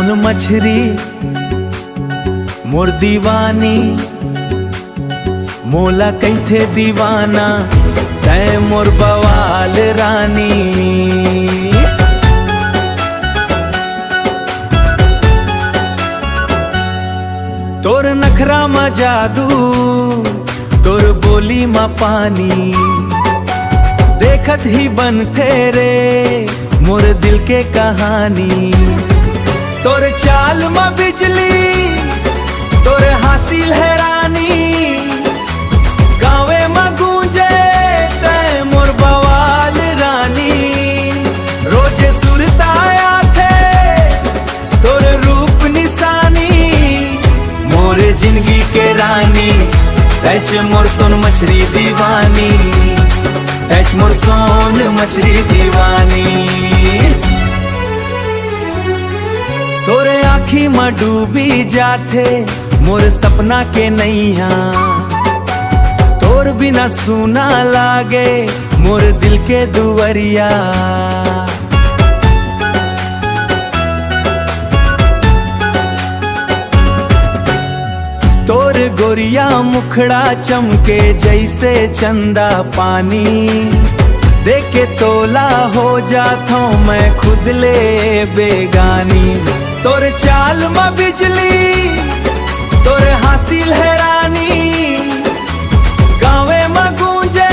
सोन मछरी मोर दीवानी, मोला कैथे दीवाना तै मोर बवाल रानी। तोर नखरा मा जादू, तोर बोली मा पानी, देखत ही बनथे रे मोर दिल के कहानी। तोर चाल मा बिजली, तोर हासी लहरानी, गावे मा गूंजे तै मोर बवाल रानी। रोजे सुरताया थे तोर रूप निशानी, मोरे जिंदगी के रानी तैच मोर सोन मछरी दीवानी, तैच मोर सोन मछरी दीवानी। तोरे आँखी में डूबी जाथे मोर सपना के नैया, तोर बिना सुना लागे मोर दिल के दुवरिया। तोर गोरिया मुखड़ा चमके जैसे चंदा पानी, देख के तोला हो जाता हूँ मैं खुद ले बेगानी। तोर चाल मा बिजली, तोर हासी लहरानी, गावे मा गूंजे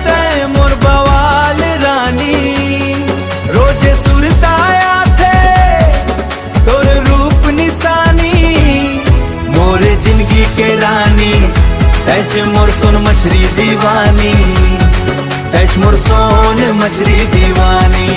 तै मोर बवाल रानी। रोजे सुरताया थे तोर रूप निशानी, मोरे जिंदगी के रानी तैच मोर सोन मछरी दीवानी, तैच मोर सोन मछरी दीवानी।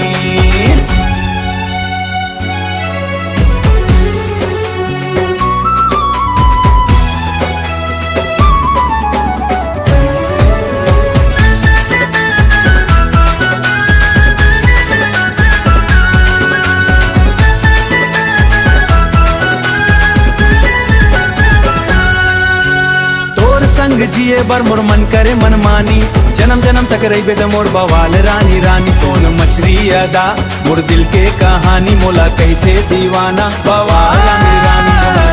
संग जिए बर मोर मन करे मनमानी, जन्म जन्म तक रही त मोर बवाल रानी। रानी सोन मछरी अदा मोर दिल के कहानी, मोला कहथे दीवाना बवाल रानी।